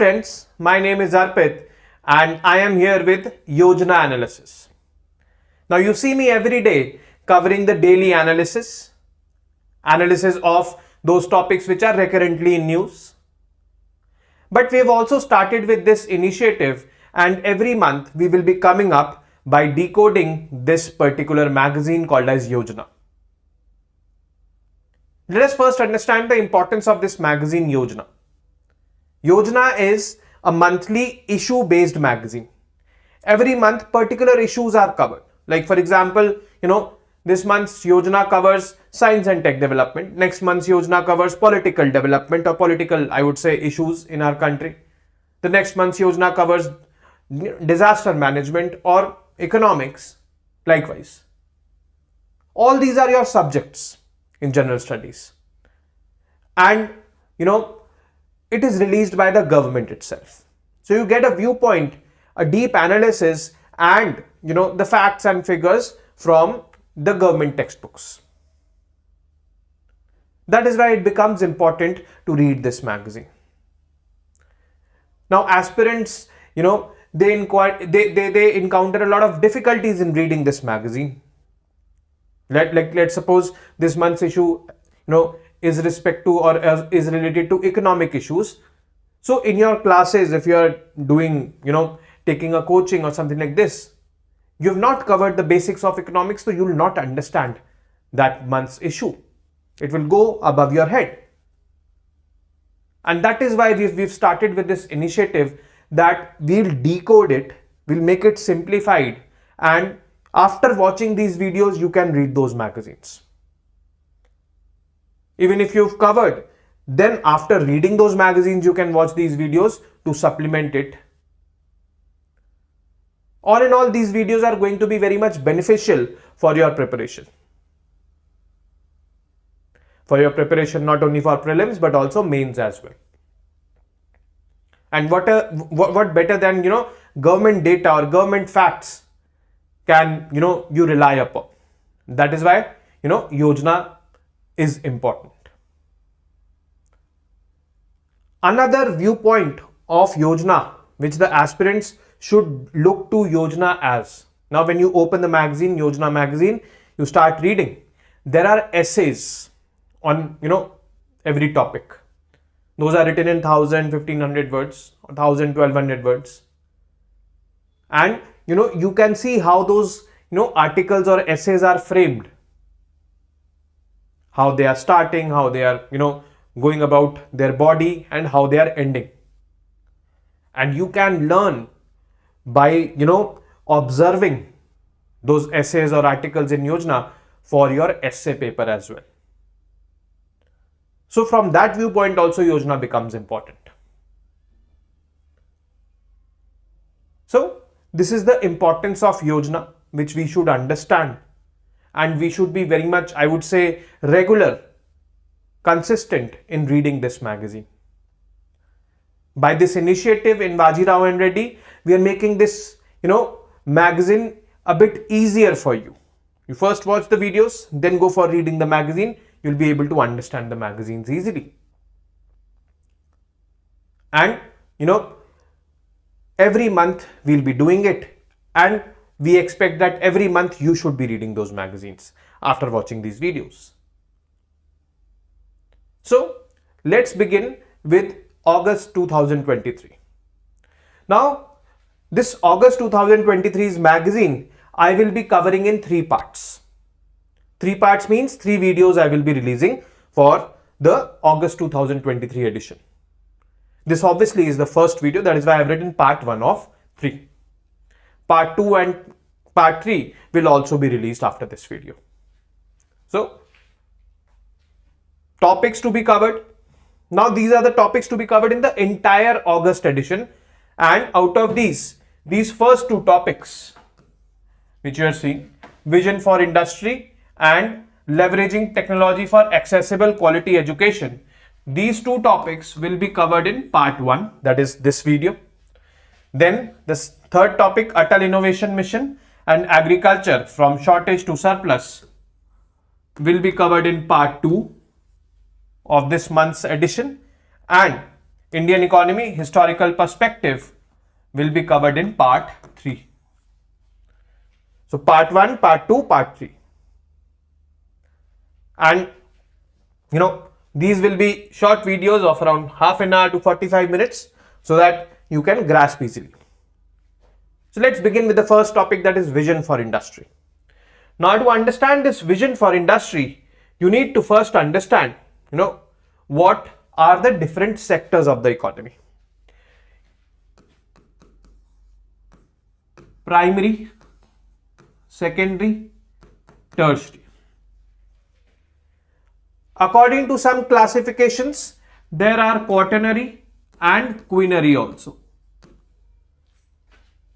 friends, my name is Arpit and I am here with Yojana Analysis. Now you see me every day covering the daily analysis of those topics which are recurrently in news. But we have also started with this initiative, and every month we will be coming up by decoding this particular magazine called as Yojana. Let us first understand the importance of this magazine Yojana. Yojana is a monthly issue-based magazine. Every month, particular issues are covered. Like for example, this month's Yojana covers science and tech development. Next month's Yojana covers political development or political, issues in our country. The next month's Yojana covers disaster management or economics. Likewise. All these are your subjects in general studies. And, it is released by the government itself. So you get a viewpoint, a deep analysis and, the facts and figures from the government textbooks. That is why it becomes important to read this magazine. Now aspirants, they encounter a lot of difficulties in reading this magazine. Let's suppose this month's issue, is respect to or is related to economic issues. So in your classes, if you are doing, taking a coaching or something like this, you've not covered the basics of economics, so you will not understand that month's issue. It will go above your head. And that is why we've started with this initiative that we'll decode it, we'll make it simplified, and after watching these videos, you can read those magazines. Even if you've covered, then after reading those magazines, you can watch these videos to supplement it. All in all, these videos are going to be very much beneficial for your preparation. For your preparation, not only for prelims, but also mains as well. And what better than, government data or government facts can, you rely upon. That is why, Yojana is important. Another viewpoint of Yojana, which the aspirants should look to Yojana as. Now, when you open the magazine, Yojana magazine, you start reading. There are essays on, every topic. Those are written in 1000, 1500 words, 1000, 1200 words. And, you can see how those, articles or essays are framed. How they are starting, how they are, going about their body and how they are ending. And you can learn by, observing those essays or articles in Yojana for your essay paper as well. So from that viewpoint also Yojana becomes important. So this is the importance of Yojana, which we should understand, and we should be very much, I would say, regular, consistent in reading this magazine. By this initiative in Vajirao and Reddy, we are making this, magazine a bit easier for you. You first watch the videos, then go for reading the magazine. You'll be able to understand the magazines easily. And, every month we'll be doing it, and we expect that every month you should be reading those magazines after watching these videos. So let's begin with August 2023. Now, this August 2023's magazine, I will be covering in 3 parts. 3 parts means 3 videos I will be releasing for the August 2023 edition. This obviously is the first video, that is why I have written part 1 of 3. Part 2 and part 3 will also be released after this video. So, topics to be covered. Now these are the topics to be covered in the entire August edition, and out of these first 2 topics which you are seeing, vision for industry and leveraging technology for accessible quality education, these 2 topics will be covered in part 1, that is this video. Then the third topic, Atal Innovation Mission and agriculture from shortage to surplus, will be covered in part 2 of this month's edition, and Indian economy, historical perspective will be covered in part 3. So part 1, part 2, part 3. And these will be short videos of around half an hour to 45 minutes so that you can grasp easily. So let's begin with the first topic, that is vision for industry. Now to understand this vision for industry, you need to first understand, what are the different sectors of the economy. Primary, secondary, tertiary. According to some classifications, there are quaternary and quinary also.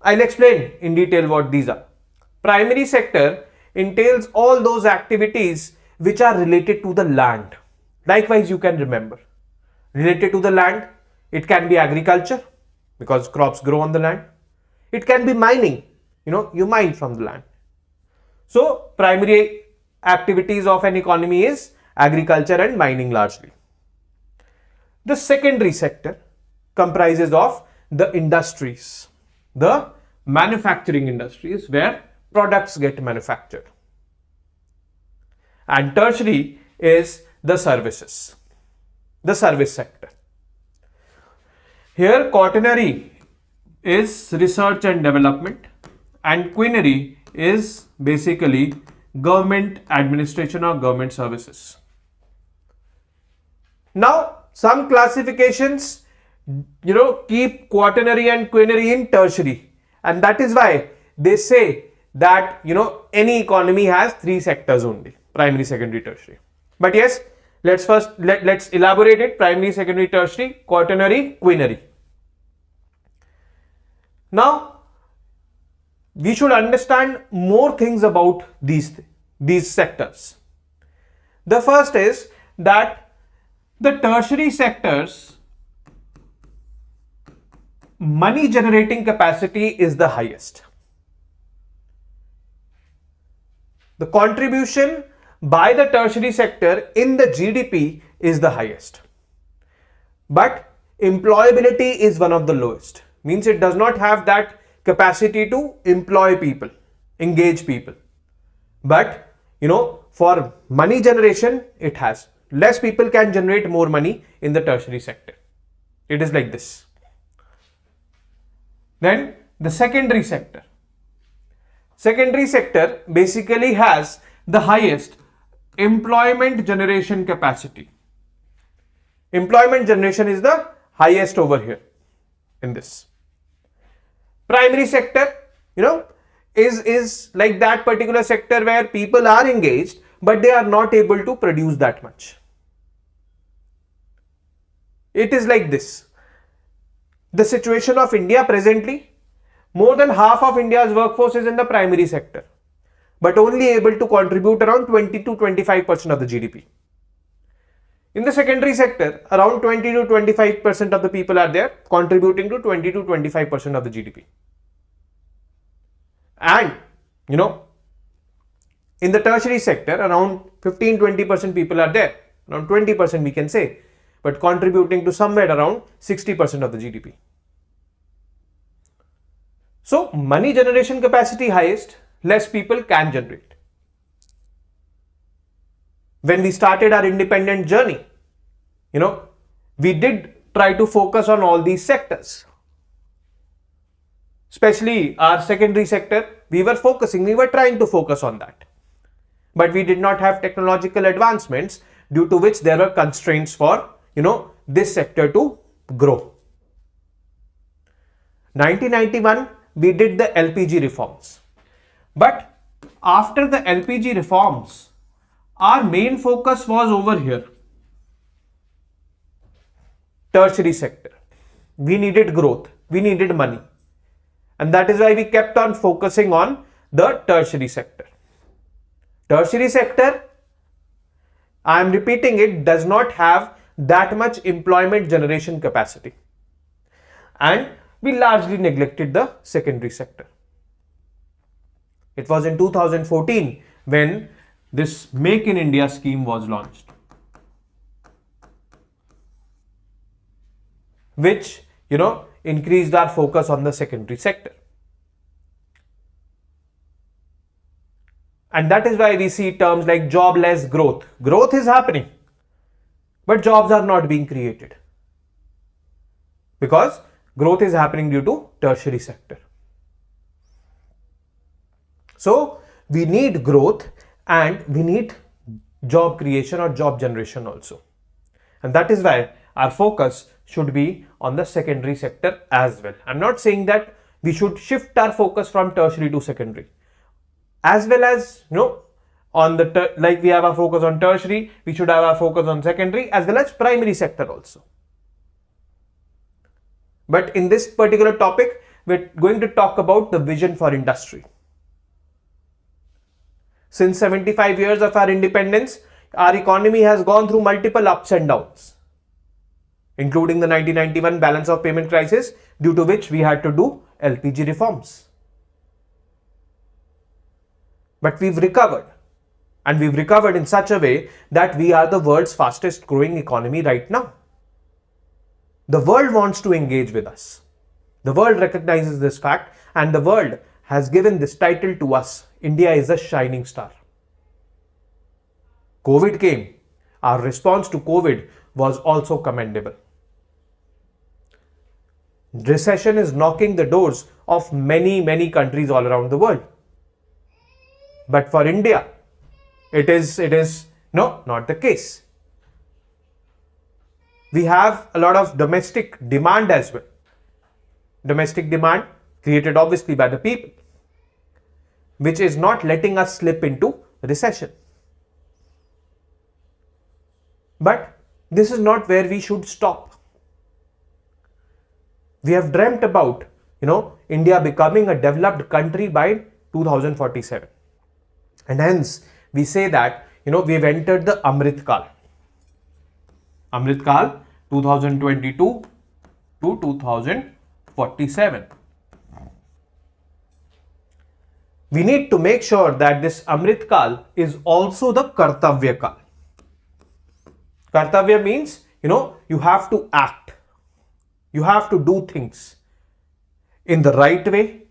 I'll explain in detail what these are. Primary sector entails all those activities which are related to the land. Likewise, you can remember, related to the land, it can be agriculture because crops grow on the land. It can be mining, you mine from the land. So primary activities of an economy is agriculture and mining largely. The secondary sector comprises of the industries, the manufacturing industries where products get manufactured. And tertiary is the services, the service sector. Here quaternary is research and development and quinary is basically government administration or government services. Now some classifications keep quaternary and quinary in tertiary, and that is why they say that any economy has 3 sectors only: primary, secondary, tertiary. But yes, let's elaborate it: primary, secondary, tertiary, quaternary, quinary. Now we should understand more things about these sectors. The first is that the tertiary sectors money generating capacity is the highest. The contribution by the tertiary sector in the GDP is the highest. But employability is one of the lowest. Means it does not have that capacity to employ people, engage people. But for money generation, it has. Less people can generate more money in the tertiary sector. It is like this. Then the secondary sector. Secondary sector basically has the highest employment generation capacity. Employment generation is the highest over here in this. Primary sector, is like that particular sector where people are engaged, but they are not able to produce that much. It is like this. The situation of India presently, more than half of India's workforce is in the primary sector, but only able to contribute around 20 to 25% of the GDP. In the secondary sector, around 20 to 25% of the people are there, contributing to 20 to 25% of the GDP. And, in the tertiary sector, around 15-20% people are there, around 20% we can say, but contributing to somewhere around 60% of the GDP. So, money generation capacity highest, less people can generate. When we started our independent journey, we did try to focus on all these sectors. Especially our secondary sector, we were trying to focus on that. But we did not have technological advancements, due to which there were constraints for, this sector to grow. 1991, we did the LPG reforms. But after the LPG reforms, our main focus was over here. Tertiary sector. We needed growth. We needed money. And that is why we kept on focusing on the tertiary sector. Tertiary sector, I am repeating it, does not have that much employment generation capacity. And we largely neglected the secondary sector. It was in 2014 when this Make in India scheme was launched. which, increased our focus on the secondary sector. And that is why we see terms like jobless growth. Growth is happening, but jobs are not being created, because growth is happening due to tertiary sector. So we need growth and we need job creation or job generation also. And that is why our focus should be on the secondary sector as well. I'm not saying that we should shift our focus from tertiary to secondary. As well as, on the like we have our focus on tertiary, we should have our focus on secondary as well as primary sector also. But in this particular topic, we're going to talk about the vision for industry. Since 75 years of our independence, our economy has gone through multiple ups and downs, including the 1991 balance of payment crisis, due to which we had to do LPG reforms. But we've recovered, and we've recovered in such a way that we are the world's fastest growing economy right now. The world wants to engage with us. The world recognizes this fact, and the world has given this title to us. India is a shining star. COVID came. Our response to COVID was also commendable. Recession is knocking the doors of many countries all around the world. But for India, it is not the case. We have a lot of domestic demand as well. Domestic demand created obviously by the people, which is not letting us slip into recession. But this is not where we should stop. We have dreamt about, India becoming a developed country by 2047. And hence, we say that, we've entered the Amrit Kal. Amrit Kal 2022 to 2047. We need to make sure that this Amrit Kal is also the Kartavya Kal. Kartavya means, you have to act. You have to do things in the right way,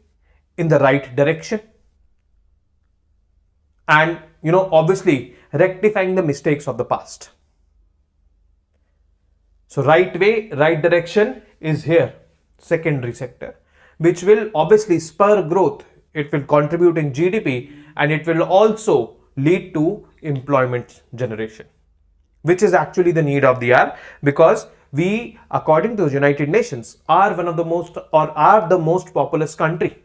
in the right direction. And, obviously rectifying the mistakes of the past. So right way, right direction is here, secondary sector, which will obviously spur growth. It will contribute in GDP, and it will also lead to employment generation, which is actually the need of the hour, because we, according to the United Nations, are one of the most, or are the most populous country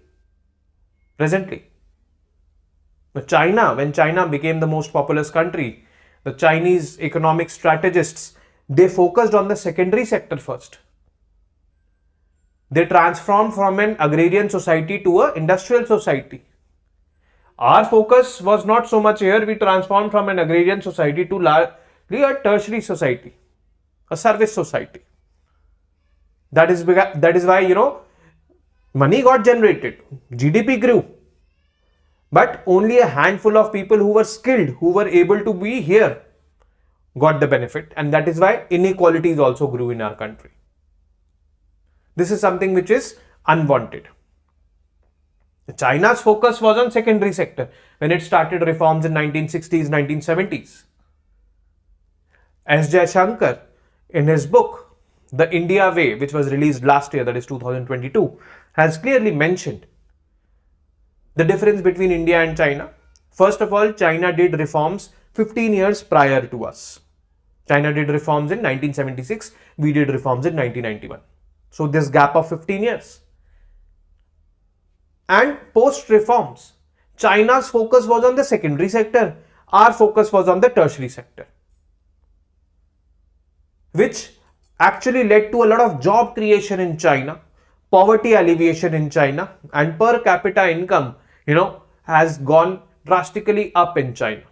presently. China, when China became the most populous country, the Chinese economic strategists, they focused on the secondary sector first. They transformed from an agrarian society to an industrial society. Our focus was not so much here. We transformed from an agrarian society to largely a tertiary society, a service society. That is why, money got generated, GDP grew. But only a handful of people who were skilled, who were able to be here, got the benefit. And that is why inequalities also grew in our country. This is something which is unwanted. China's focus was on secondary sector when it started reforms in 1960s, 1970s. S. Jaishankar, in his book, The India Way, which was released last year, that is 2022, has clearly mentioned the difference between India and China. First of all, China did reforms 15 years prior to us. China did reforms in 1976, we did reforms in 1991. So this gap of 15 years. And post reforms, China's focus was on the secondary sector, our focus was on the tertiary sector, which actually led to a lot of job creation in China, poverty alleviation in China, and per capita income, has gone drastically up in China.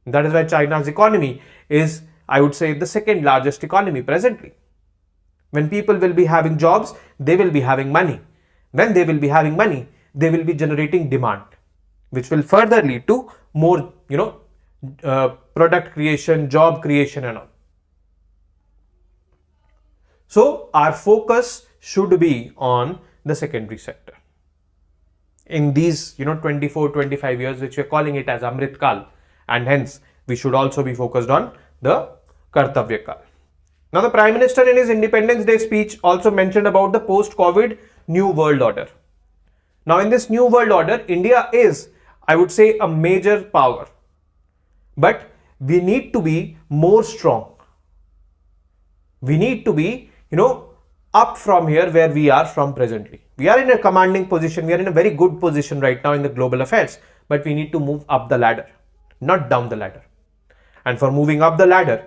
That is why China's economy is, I would say, the second largest economy presently. When people will be having jobs, they will be having money. When they will be having money, they will be generating demand, which will further lead to more, product creation, job creation and all. So our focus should be on the secondary sector. In these 24-25 years, which we are calling it as Amrit Kal, and hence we should also be focused on the Kartavya Kal. Now the Prime Minister in his Independence Day speech also mentioned about the post-COVID New World Order. Now in this New World Order, India is, I would say, a major power, but we need to be more strong. We need to be, up from here where we are from presently. We are in a commanding position. We are in a very good position right now in the global affairs, but we need to move up the ladder, not down the ladder. And for moving up the ladder,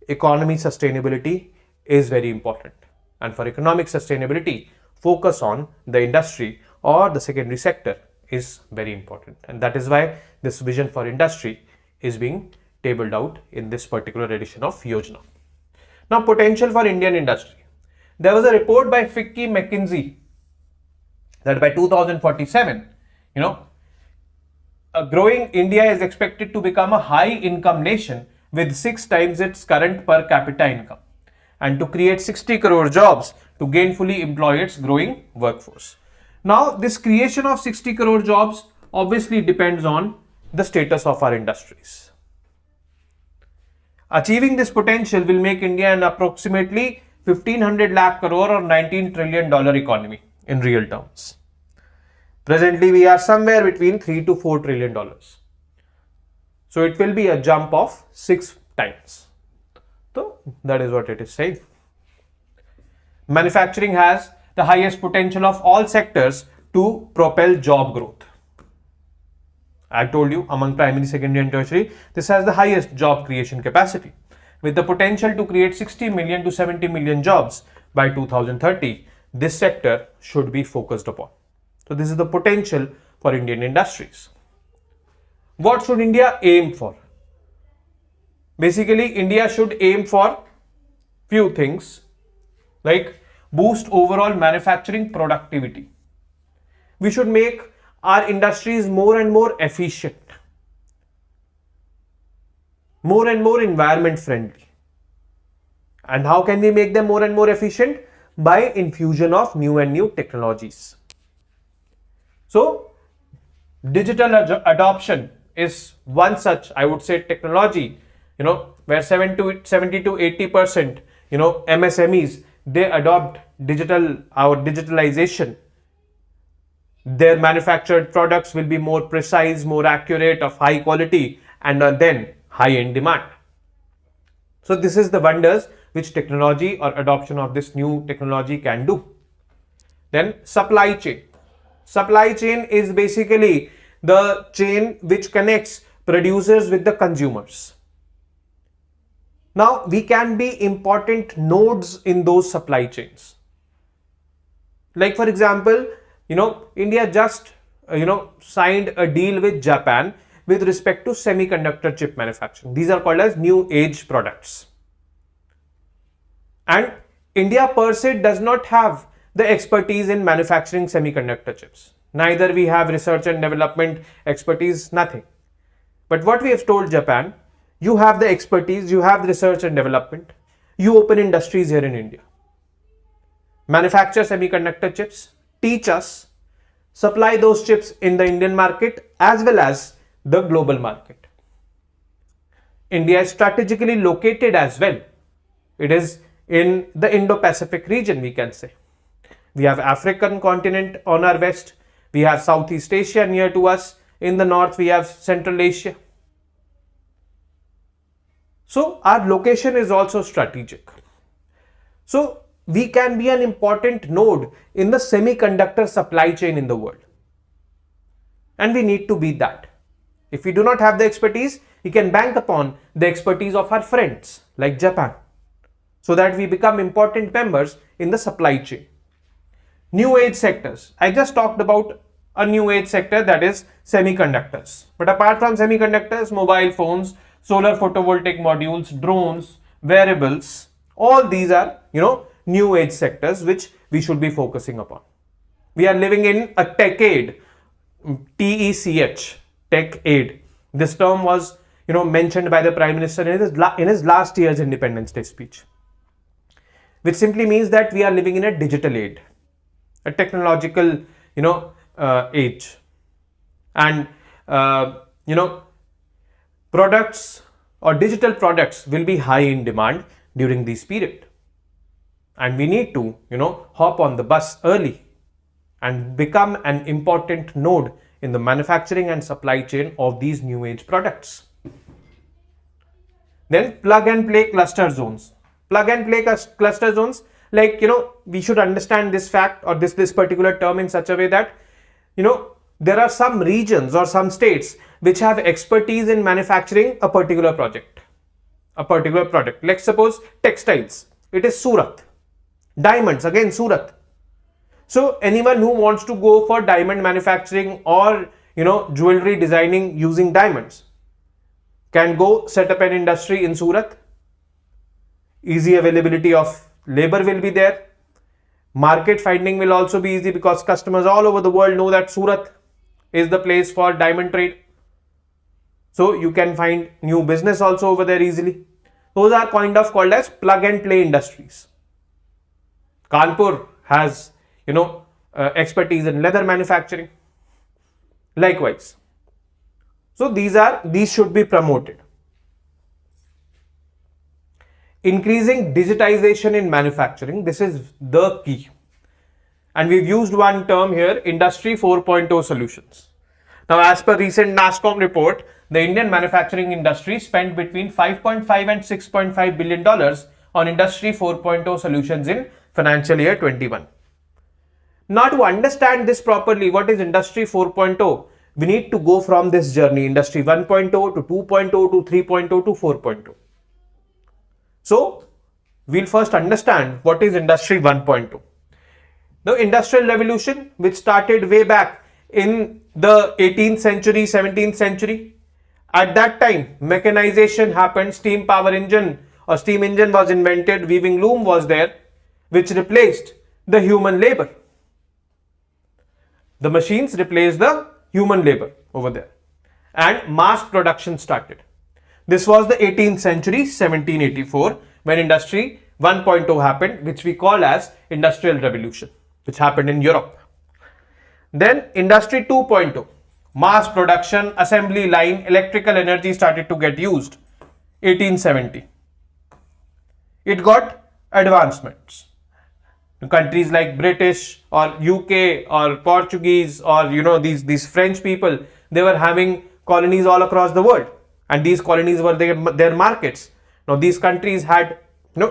economy sustainability is very important. And for economic sustainability, focus on the industry or the secondary sector is very important. And that is why this vision for industry is being tabled out in this particular edition of Yojana. Now, potential for Indian industry. There was a report by Fickey McKinsey that by 2047, a growing India is expected to become a high income nation with 6 times its current per capita income, and to create 60 crore jobs to gainfully employ its growing workforce. Now, this creation of 60 crore jobs obviously depends on the status of our industries. Achieving this potential will make India an approximately 1500 lakh crore or $19 trillion economy in real terms. Presently, we are somewhere between $3 to $4 trillion. So it will be a jump of 6 times. So that is what it is saying. Manufacturing has the highest potential of all sectors to propel job growth. I told you, among primary, secondary and tertiary, this has the highest job creation capacity, with the potential to create 60 million to 70 million jobs by 2030. This sector should be focused upon. So this is the potential for Indian industries. What should India aim for? Basically, India should aim for few things like boost overall manufacturing productivity. We should make our industries more and more efficient, more and more environment friendly. And how can we make them more and more efficient? By infusion of new and new technologies. So, digital adoption is one such, I would say, technology, where 70 to 80%, MSMEs, they adopt digitalization. Their manufactured products will be more precise, more accurate, of high quality, and then high in demand. So this is the wonders which technology or adoption of this new technology can do. Then supply chain. Supply chain is basically the chain which connects producers with the consumers. Now we can be important nodes in those supply chains. Like for example, India just signed a deal with Japan with respect to semiconductor chip manufacturing. These are called as new age products. And India per se does not have the expertise in manufacturing semiconductor chips. Neither we have research and development expertise, nothing. But what we have told Japan, you have the expertise, you have the research and development, you open industries here in India. Manufacture semiconductor chips, teach us, supply those chips in the Indian market as well as the global market. India is strategically located as well. It is in the Indo-Pacific region, we can say. We have African continent on our west. We have Southeast Asia near to us. In the north, we have Central Asia. So our location is also strategic. So we can be an important node in the semiconductor supply chain in the world. And we need to be that. If we do not have the expertise, we can bank upon the expertise of our friends like Japan, so that we become important members in the supply chain. New age sectors. I just talked about a new age sector, that is semiconductors. But apart from semiconductors, mobile phones, solar photovoltaic modules, drones, wearables, all these are, new age sectors which we should be focusing upon. We are living in a techade, TECH, tech aid. This term was, mentioned by the Prime Minister in his last year's Independence Day speech. which simply means that we are living in a digital age, a technological, age. And, products or digital products will be high in demand during this period. And we need to, hop on the bus early and become an important node in the manufacturing and supply chain of these new age products. Then plug and play cluster zones. Plug and play cluster zones, we should understand this fact or this particular term in such a way that, there are some regions or some states which have expertise in manufacturing a particular project, a particular product. Let's suppose textiles, it is Surat. Diamonds, again Surat. So anyone who wants to go for diamond manufacturing or, jewelry designing using diamonds can go set up an industry in Surat. Easy availability of labor will be there. Market finding will also be easy because customers all over the world know that Surat is the place for diamond trade. So you can find new business also over there easily. Those are kind of called as plug and play industries. Kanpur has, expertise in leather manufacturing. Likewise. So these should be promoted. Increasing digitization in manufacturing, this is the key. And we've used one term here, Industry 4.0 solutions. Now, as per recent NASSCOM report, the Indian manufacturing industry spent between $5.5 and $6.5 billion on Industry 4.0 solutions in financial year 21. Now, to understand this properly, what is Industry 4.0? We need to go from this journey, Industry 1.0 to 2.0 to 3.0 to 4.0. So, we'll first understand what is Industry 1.0. The Industrial Revolution, which started way back in the 18th century, 17th century. At that time, mechanization happened, steam power engine or steam engine was invented, weaving loom was there, which replaced the human labor. The machines replaced the human labor over there. And mass production started. This was the 18th century, 1784, when Industry 1.0 happened, which we call as Industrial Revolution, which happened in Europe. Then Industry 2.0, mass production, assembly line, electrical energy started to get used, 1870. It got advancements. Countries like British or UK or Portuguese or these French people, they were having colonies all across the world, and these colonies were their markets. Now these countries had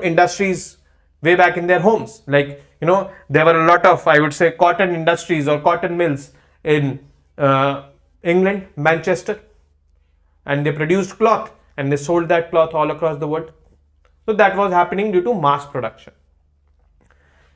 industries way back in their homes, like there were a lot of, I would say, cotton industries or cotton mills in England, Manchester, and they produced cloth and they sold that cloth all across the world. So that was happening due to mass production.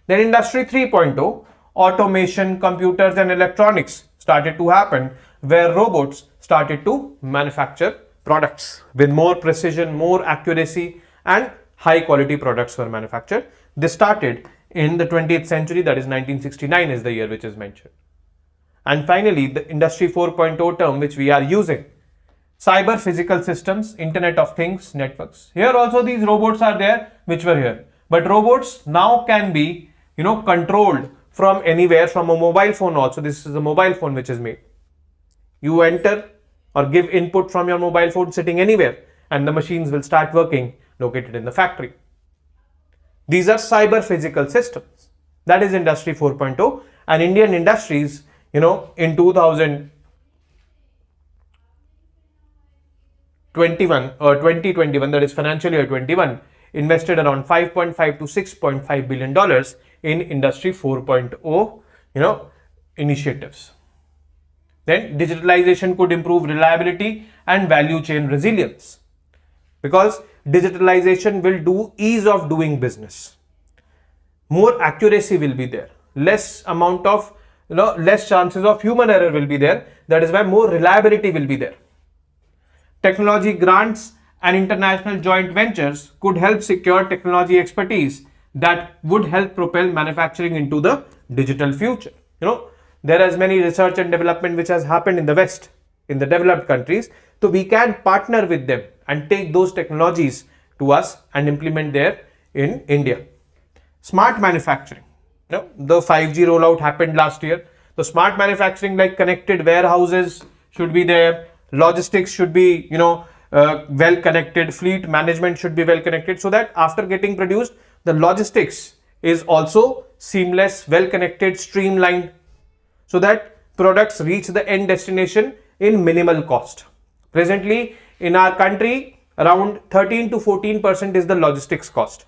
Then Industry 3.0, automation, computers and electronics started to happen, where robots started to manufacture products with more precision, more accuracy, and high quality products were manufactured. This started in the 20th century, that is 1969 is the year which is mentioned. And finally, the Industry 4.0 term which we are using, cyber physical systems, Internet of Things, networks. Here also these robots are there which were here. But robots now can be, controlled from anywhere, from a mobile phone also. This is a mobile phone which is made. You enter or give input from your mobile phone sitting anywhere, and the machines will start working located in the factory. These are cyber physical systems. That is Industry 4.0, and Indian industries, in 2021 or 2021, that is financial year 21, invested around 5.5 to 6.5 billion dollars in Industry 4.0, initiatives. Then digitalization could improve reliability and value chain resilience, because digitalization will do ease of doing business. More accuracy will be there. Less amount of, less chances of human error will be there. That is why more reliability will be there. Technology grants and international joint ventures could help secure technology expertise that would help propel manufacturing into the digital future. There is many research and development which has happened in the West, in the developed countries. So we can partner with them and take those technologies to us and implement there in India. Smart manufacturing. The 5G rollout happened last year. So smart manufacturing, like connected warehouses should be there. Logistics should be, well connected. Fleet management should be well connected, so that after getting produced, the logistics is also seamless, well connected, streamlined, so that products reach the end destination in minimal cost. Presently, in our country, around 13 to 14% is the logistics cost.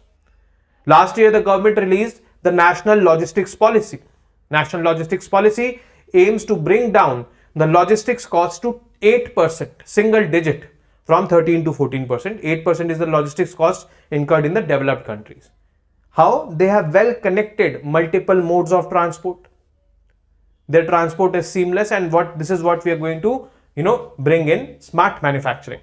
Last year, the government released the National Logistics Policy. National Logistics Policy aims to bring down the logistics cost to 8%, single digit, from 13 to 14%. 8% is the logistics cost incurred in the developed countries. How? They have well connected multiple modes of transport. Their transport is seamless, and this is what we are going to, bring in smart manufacturing.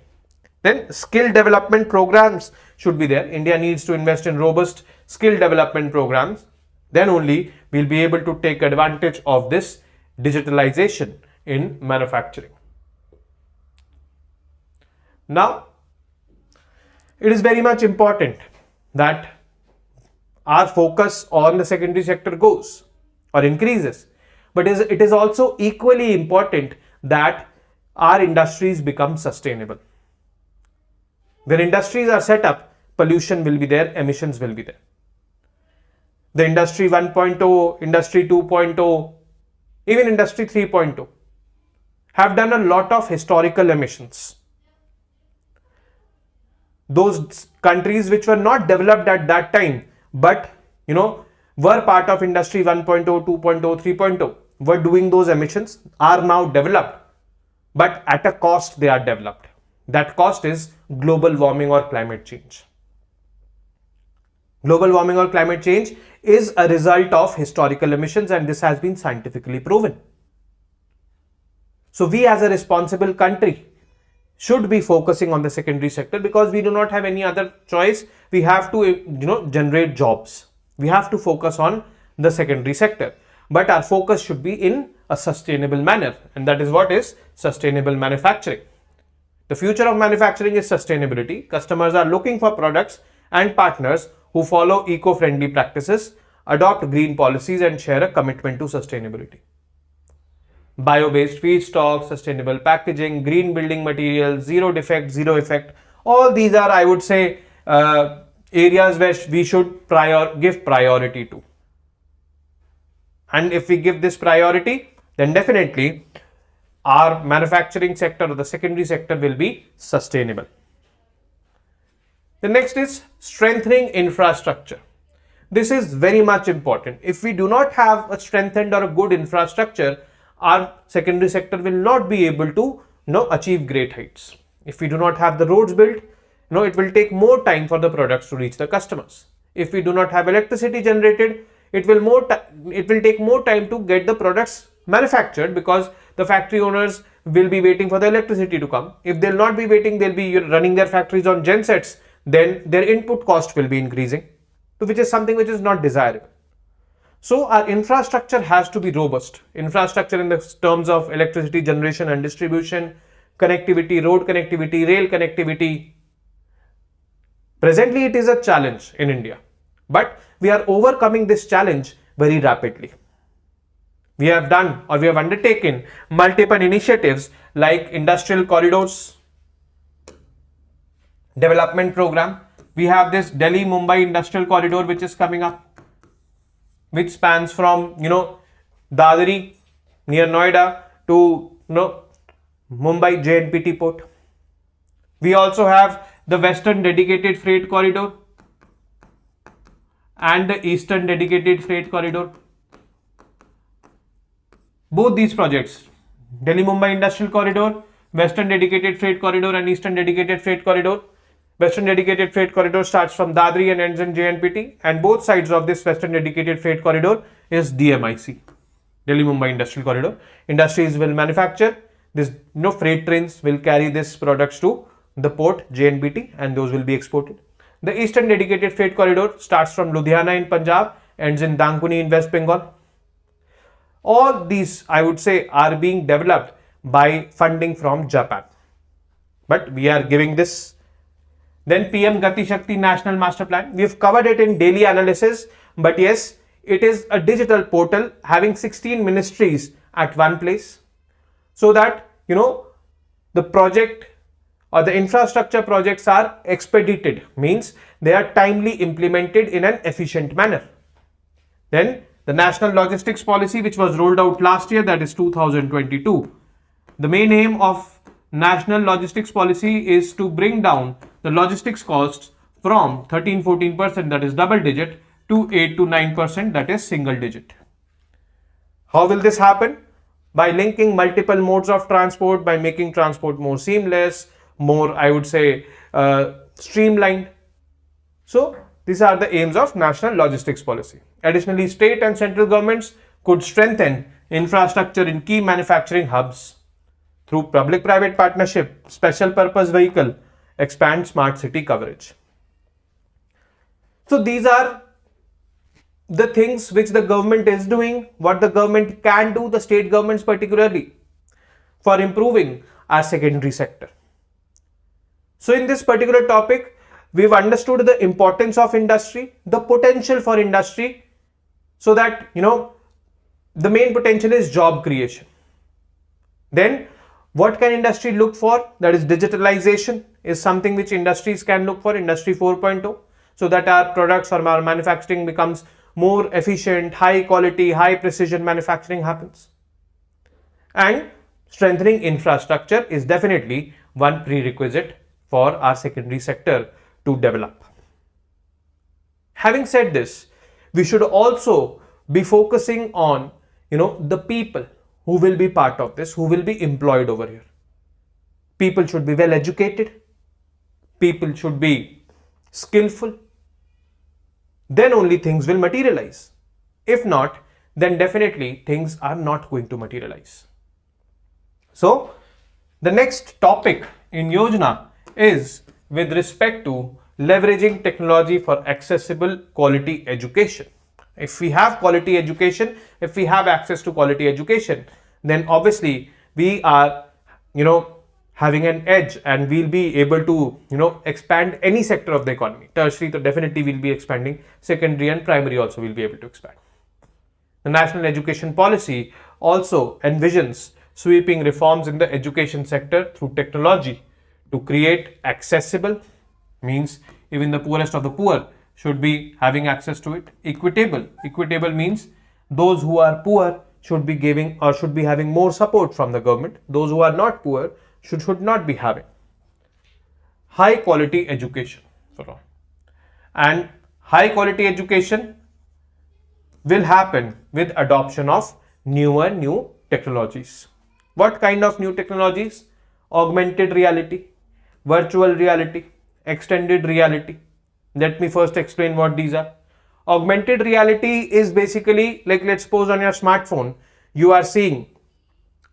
Then skill development programs should be there. India needs to invest in robust skill development programs. Then only we'll be able to take advantage of this digitalization in manufacturing. Now, it is very much important that our focus on the secondary sector goes or increases. But it is also equally important that our industries become sustainable. When industries are set up, pollution will be there, emissions will be there. The industry 1.0, industry 2.0, even industry 3.0 have done a lot of historical emissions. Those countries which were not developed at that time, but were part of industry 1.0, 2.0, 3.0, were doing those emissions, are now developed, but at a cost they are developed. That cost is global warming or climate change. Global warming or climate change is a result of historical emissions, and this has been scientifically proven. So we as a responsible country should be focusing on the secondary sector, because we do not have any other choice. We have to generate jobs. We have to focus on the secondary sector, but our focus should be in a sustainable manner, and that is what is sustainable manufacturing. The future of manufacturing is sustainability. Customers are looking for products and partners who follow eco-friendly practices, adopt green policies, and share a commitment to sustainability. Bio-based feedstock, sustainable packaging, green building materials, zero defect, zero effect. All these are, I would say, areas where we should give priority to. And if we give this priority, then definitely our manufacturing sector or the secondary sector will be sustainable. The next is strengthening infrastructure. This is very much important. If we do not have a strengthened or a good infrastructure, our secondary sector will not be able to achieve great heights. If we do not have the roads built, it will take more time for the products to reach the customers. If we do not have electricity generated, it will take more time to get the products manufactured, because the factory owners will be waiting for the electricity to come. If they'll not be waiting, they'll be running their factories on gensets, then their input cost will be increasing, which is something which is not desirable. So our infrastructure has to be robust. Infrastructure in the terms of electricity generation and distribution, connectivity, road connectivity, rail connectivity. Presently, it is a challenge in India, but we are overcoming this challenge very rapidly. We have undertaken multiple initiatives like industrial corridors, development program. We have this Delhi-Mumbai industrial corridor which is coming up, which spans from Dadri near Noida to Mumbai JNPT port. We also have the Western Dedicated Freight Corridor and the Eastern Dedicated Freight Corridor. Both these projects, Delhi-Mumbai Industrial Corridor, Western Dedicated Freight Corridor and Eastern Dedicated Freight Corridor. Western Dedicated Freight Corridor starts from Dadri and ends in JNPT, and both sides of this Western Dedicated Freight Corridor is DMIC, Delhi-Mumbai Industrial Corridor. Industries will manufacture this, freight trains will carry these products to the port JNPT, and those will be exported. The Eastern Dedicated Freight Corridor starts from Ludhiana in Punjab, ends in Dankuni in West Bengal. All these, I would say, are being developed by funding from Japan, but we are giving this. Then PM Gati Shakti National Master Plan. We have covered it in daily analysis, But yes, it is a digital portal having 16 ministries at one place, so that the project or the infrastructure projects are expedited, means they are timely implemented in an efficient manner. Then the national logistics policy, which was rolled out last year, that is 2022. The main aim of national logistics policy is to bring down the logistics costs from 13-14%, that is double digit, to 8 to 9%, that is single digit. How will this happen? By linking multiple modes of transport, by making transport more seamless, more, I would say, streamlined. So these are the aims of national logistics policy. Additionally, state and central governments could strengthen infrastructure in key manufacturing hubs through public-private partnership, special purpose vehicle, expand smart city coverage. So these are the things which the government is doing, what the government can do, the state governments particularly, for improving our secondary sector. So in this particular topic, we've understood the importance of industry, the potential for industry, so that the main potential is job creation. Then what can industry look for? That is, digitalization is something which industries can look for, industry 4.0, so that our products or our manufacturing becomes more efficient, high quality, high precision manufacturing happens. And strengthening infrastructure is definitely one prerequisite for our secondary sector to develop. Having said this, we should also be focusing on the people who will be part of this, who will be employed over here. People should be well educated, people should be skillful, then only things will materialize. If not, then definitely things are not going to materialize. So the next topic in Yojana is with respect to leveraging technology for accessible quality education. If we have quality education, if we have access to quality education, then obviously we are having an edge, and we'll be able to expand any sector of the economy. Tertiary, so definitely we'll be expanding. Secondary and primary also will be able to expand. The national education policy also envisions sweeping reforms in the education sector through technology to create accessible, means even the poorest of the poor should be having access to it. Equitable means those who are poor should be giving or should be having more support from the government. Those who are not poor should not be having. High quality education for all. And high quality education will happen with adoption of new technologies. What kind of new technologies? Augmented reality, virtual reality, extended reality. Let me first explain what these are. Augmented reality is basically like, let's suppose on your smartphone you are seeing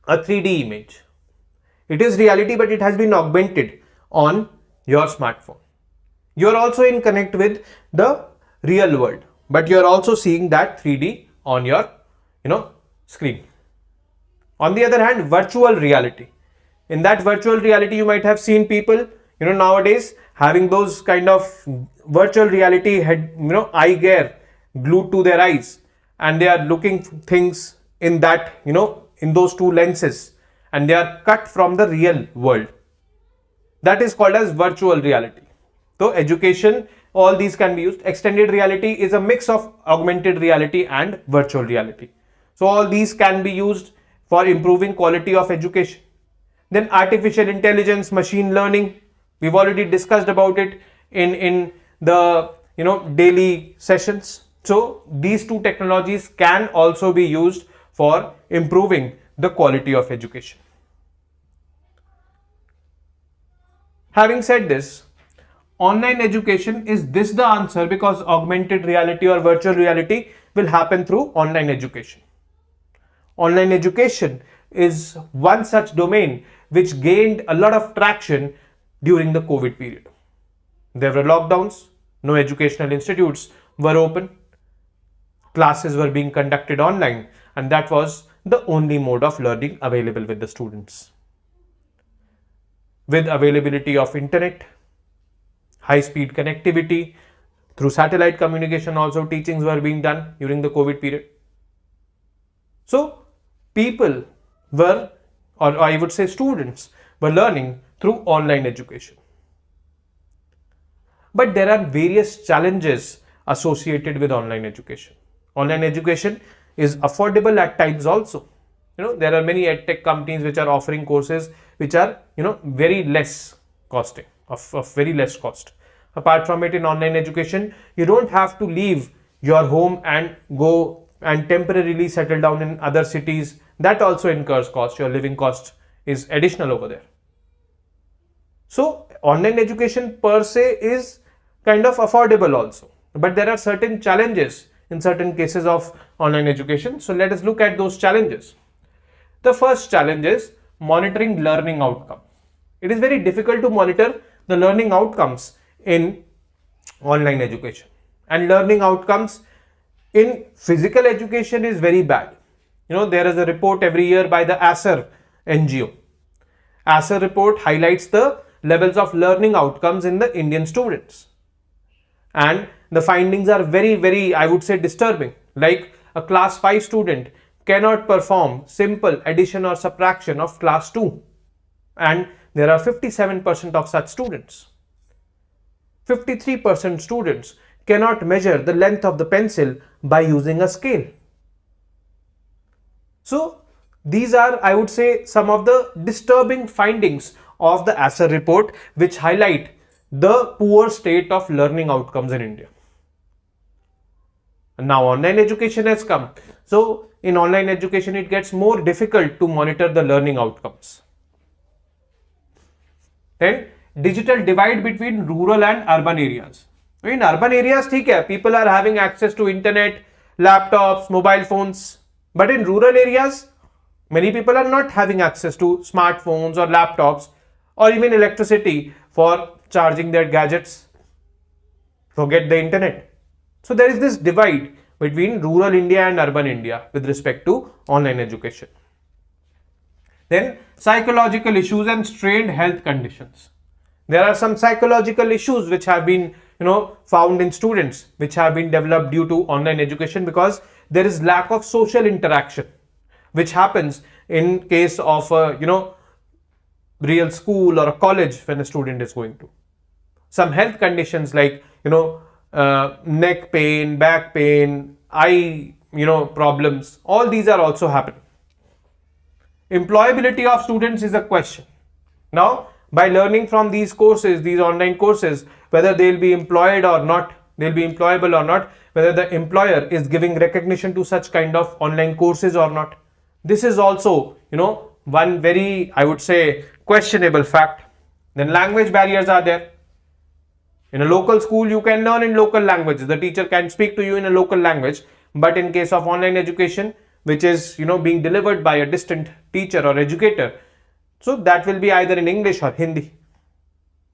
a 3D image. It is reality, but it has been augmented on your smartphone. You are also in connect with the real world, but you are also seeing that 3D on your screen. On the other hand, virtual reality. In that virtual reality, you might have seen people nowadays having those kind of virtual reality head eye gear glued to their eyes, and they are looking things in that in those two lenses, and they are cut from the real world. That is called as virtual reality. So education, all these can be used. Extended reality is a mix of augmented reality and virtual reality. So all these can be used for improving quality of education. Then artificial intelligence, machine learning, we've already discussed about it in the daily sessions. So these two technologies can also be used for improving the quality of education. Having said this, online education, is this the answer? Because augmented reality or virtual reality will happen through online education. Online education is one such domain which gained a lot of traction during the COVID period. There were lockdowns, no educational institutes were open, classes were being conducted online, and that was the only mode of learning available with the students. With availability of internet, high speed connectivity, Through satellite communication also teachings were being done during the COVID period. So people were, or I would say students were learning through online education. But there are various challenges associated with online education. Online education is affordable at times also. There are many edtech companies which are offering courses which are, very less costing, of very less cost. Apart from it, in online education, you don't have to leave your home and go and temporarily settle down in other cities. That also incurs cost. Your living cost is additional over there. So online education per se is kind of affordable also, but there are certain challenges in certain cases of online education. So let us look at those challenges. The first challenge is monitoring learning outcome. It is very difficult to monitor the learning outcomes in online education, and learning outcomes in physical education is very bad. There is a report every year by the ASER NGO. ASER report highlights the levels of learning outcomes in the Indian students, and the findings are very, very, I would say, disturbing. Like a class 5 student cannot perform simple addition or subtraction of class 2, and there are 57% of such students. 53% students cannot measure the length of the pencil by using a scale. So these are, I would say, some of the disturbing findings of the ASER report, which highlight the poor state of learning outcomes in India. And now online education has come. So in online education, it gets more difficult to monitor the learning outcomes. Then digital divide between rural and urban areas. In urban areas, people are having access to internet, laptops, mobile phones. But in rural areas, many people are not having access to smartphones or laptops or even electricity for charging their gadgets. Forget the internet. So there is this divide between rural India and urban India with respect to online education. Then psychological issues and strained health conditions. There are some psychological issues which have been, found in students, which have been developed due to online education, because there is lack of social interaction, which happens in case of a, real school or a college when a student is going to. Some health conditions like, neck pain, back pain, eye, problems, all these are also happening. Employability of students is a question. Now, by learning from these courses, these online courses, whether they'll be employed or not, they'll be employable or not, whether the employer is giving recognition to such kind of online courses or not. This is also, one very, I would say, questionable fact. Then language barriers are there. In a local school, you can learn in local languages. The teacher can speak to you in a local language. But in case of online education, which is, being delivered by a distant teacher or educator, so that will be either in English or Hindi.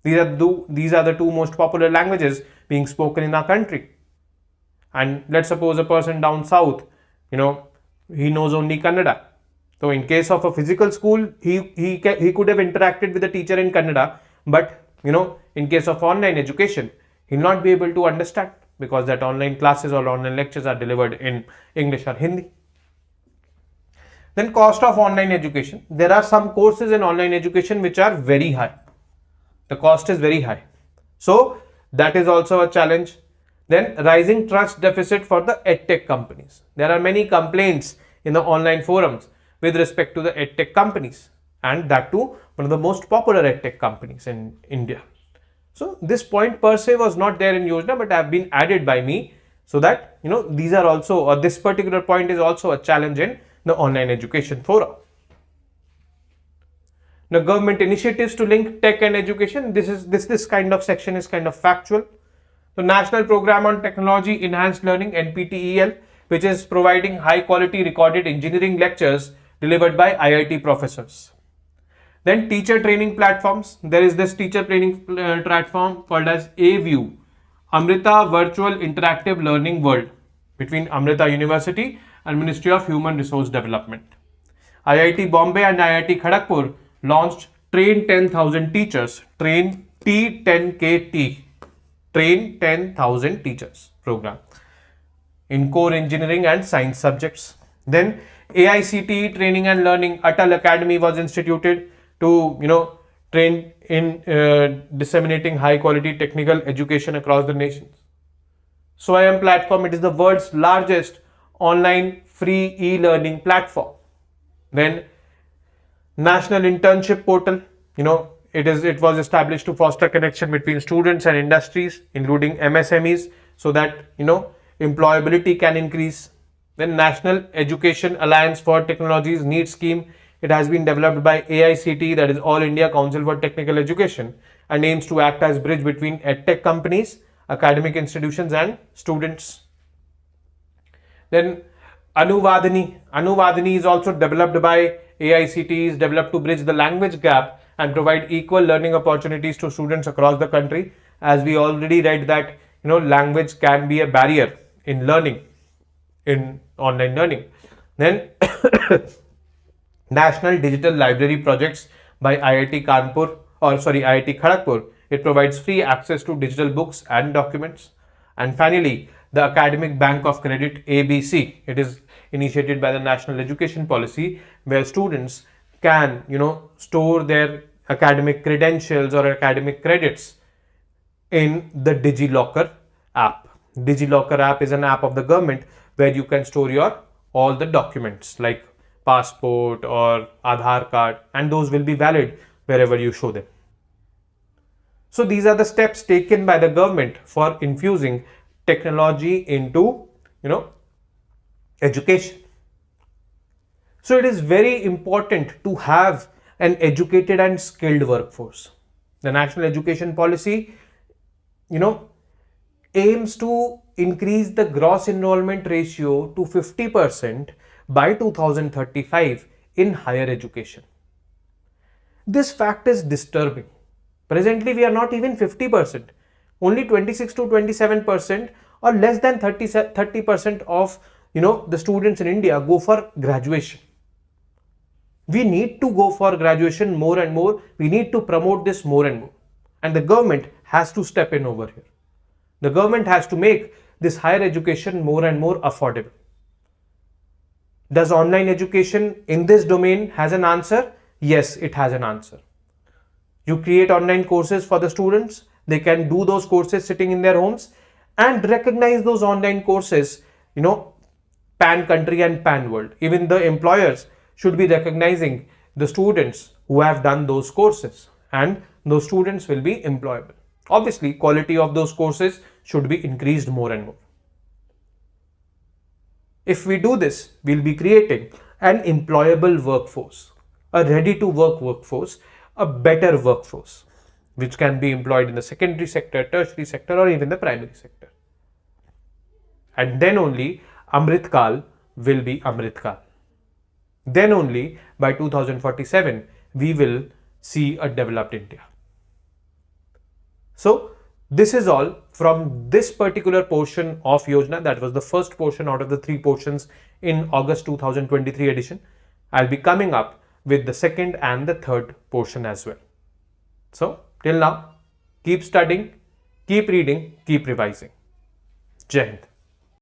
These are the two most popular languages being spoken in our country. And let's suppose a person down south, he knows only Kannada. So in case of a physical school, he could have interacted with the teacher in Kannada, but in case of online education, he'll not be able to understand, because that online classes or online lectures are delivered in English or Hindi. Then cost of online education. There are some courses in online education which are very high. The cost is very high. So that is also a challenge. Then rising trust deficit for the edtech companies. There are many complaints in the online forums with respect to the edtech companies, and that too one of the most popular edtech companies in India. So this point per se was not there in Yojana, but have been added by me, so that these are also, or this particular point is also a challenge in the online education forum. Now, government initiatives to link tech and education. This kind of section is kind of factual. The National Program on Technology Enhanced Learning (NPTEL), which is providing high quality recorded engineering lectures delivered by IIT professors. Then teacher training platforms. There is this teacher training platform called as AView, Amrita Virtual Interactive Learning World, between Amrita University and Ministry of Human Resource Development. IIT Bombay and IIT Kharagpur launched Train 10,000 Teachers, Train T10KT. train 10,000 teachers program in core engineering and science subjects. Then AICTE Training and Learning Atal Academy was instituted to train in disseminating high quality technical education across the nations. SWAYAM platform, it is the world's largest online free e-learning platform. Then National Internship Portal, it was established to foster connection between students and industries, including MSMEs, so that employability can increase. Then National Education Alliance for Technologies NEET scheme, it has been developed by AICTE, that is All India Council for Technical Education, and aims to act as bridge between edtech companies, academic institutions and students. Then Anuvadini is also developed by AICTE, is developed to bridge the language gap and provide equal learning opportunities to students across the country. As we already read that language can be a barrier in learning, in online learning. Then National Digital Library Projects by IIT Kharagpur. It provides free access to digital books and documents. And finally, the Academic Bank of Credit ABC. It is initiated by the National Education Policy, where students can store their academic credentials or academic credits in the DigiLocker app. DigiLocker app is an app of the government where you can store all the documents like passport or Aadhaar card, and those will be valid wherever you show them. So these are the steps taken by the government for infusing technology into education. So it is very important to have an educated and skilled workforce. The National Education Policy aims to increase the gross enrollment ratio to 50% by 2035 in higher education. This fact is disturbing. Presently, we are not even 50%. Only 26 to 27% or less than 30% of the students in India go for graduation. We need to go for graduation more and more. We need to promote this more and more. And the government has to step in over here. The government has to make this higher education more and more affordable. Does online education in this domain has an answer? Yes, it has an answer. You create online courses for the students. They can do those courses sitting in their homes and recognize those online courses, pan country and pan world. Even the employers should be recognizing the students who have done those courses, and those students will be employable. Obviously, quality of those courses should be increased more and more. If we do this, we'll be creating an employable workforce, a ready to work workforce, a better workforce, which can be employed in the secondary sector, tertiary sector, or even the primary sector. And then only Amrit Kal will be Amrit Kal. Then only by 2047, we will see a developed India. So this is all from this particular portion of Yojana. That was the first portion out of the 3 portions in August 2023 edition. I'll be coming up with the second and the third portion as well. So till now, keep studying, keep reading, keep revising. Jai Hind.